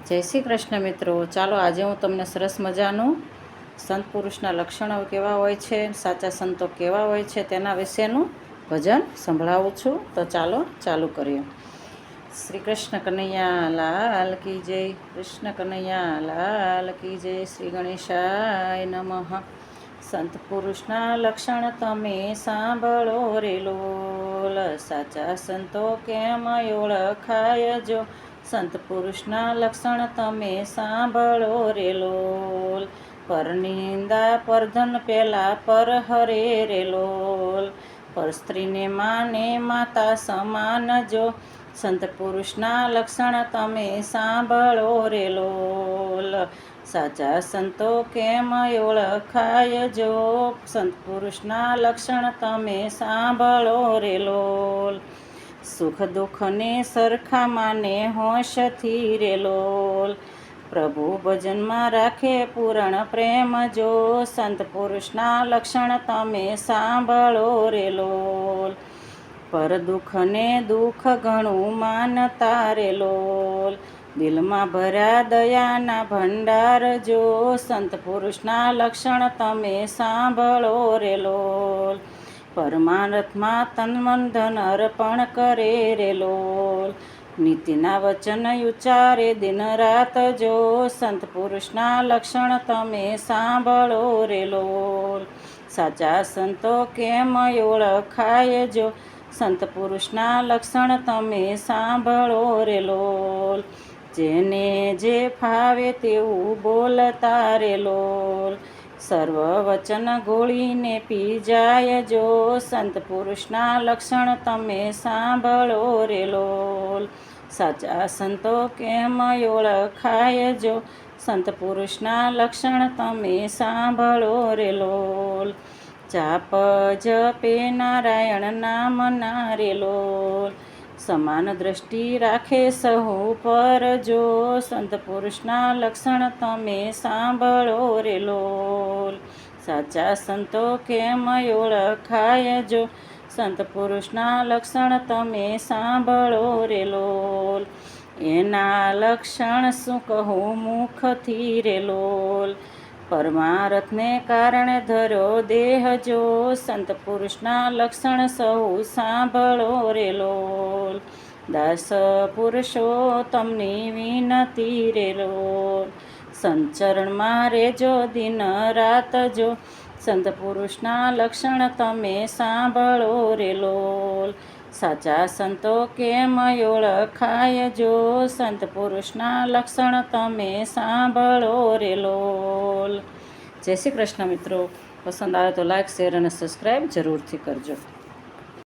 જય શ્રી કૃષ્ણ મિત્રો. ચાલો આજે હું તમને સરસ મજાનું સંત પુરુષના લક્ષણો કેવા હોય છે, સાચા સંતો કેવા હોય છે તેના વિશેનું ભજન સંભળાવું છું. તો ચાલો ચાલુ કરીએ. શ્રી કૃષ્ણ કનૈયા લાલ કી જય, કૃષ્ણ કનૈયા લાલ કી જય, શ્રી ગણેશાય નમઃ. સંત પુરુષના લક્ષણ તમે સાંભળો રે લોલ, સાચા સંતો કેમ ઓળખાય જો. સંત પુરુષના લક્ષણ તમે સાંભળો રે લોલ, પર નિંદા પર ધન પેલા પર હરે રે લોલ, પર સ્ત્રીને માને માતા સમાન જો. સંત પુરુષના લક્ષણ તમે સાંભળો રે લોલ, સાચા સંતો કેમ ઓળખાય જો. સંત પુરુષના લક્ષણ તમે સાંભળો રે લોલ, સુખ દુઃખને સરખા માને હોશથી રે લોલ, પ્રભુ ભજનમાં રાખે પૂરણ પ્રેમ જો. સંત પુરુષના લક્ષણ તમે સાંભળો રે લોલ, પર દુઃખને દુઃખ ઘણું માનતા રે લોલ, દિલમાં ભર્યા દયાના ભંડાર જો. સંત પુરુષના લક્ષણ તમે સાંભળો રે લોલ, પરમાર્થમાં તન મન ધન અર્પણ કરે રે લોલ, નીતિના વચન ઉચ્ચારે દિન રાત જો. સંત પુરુષના લક્ષણ તમે સાંભળો રે લોલ, સાચા સંતો કેમ ઓળખાય જો. સંત પુરુષના લક્ષણ તમે સાંભળો રે લોલ, જેને જે ફાવે તેવું બોલતા રે લોલ, સર્વ વચન ગોળીને પી જાય જો. સંત પુરુષના લક્ષણ તમે સાંભળો રે લોલ, સાચા સંતો કેમ ઓળખાય જો. સંત પુરુષના લક્ષણ તમે સાંભળો રે લોલ, જાપ જપે નારાયણ નામ ના રે લોલ, સમાન દ્રષ્ટિ રાખે સહુ પર જો. સંત પુરુષના લક્ષણ તમે સાંભળો રે લોલ, સાચા સંતો કેમ ઓળખાય જો. સંત પુરુષના લક્ષણ તમે સાંભળો રે લોલ, એના લક્ષણ શું કહું મુખથી રે લોલ, પરમાર્થને કારણે ધર્યો દેહ જો. સંત પુરુષના લક્ષણ સૌ સાંભળો રે લોલ, દાસ પુરુષો તમની વિનતી રે લોલ, સંચરણમાં રેજો દિન રાત જો. સંત પુરુષના લક્ષણ તમે સાંભળો રે લોલ, સાચા સંતો કેમ ઓળખાય જો. સંત પુરુષના લક્ષણ તમે સાંભળો રે લોલ. જય શ્રી કૃષ્ણ મિત્રો. પસંદ આવે તો લાઈક, શેર અને સબસ્ક્રાઈબ જરૂરથી કરજો.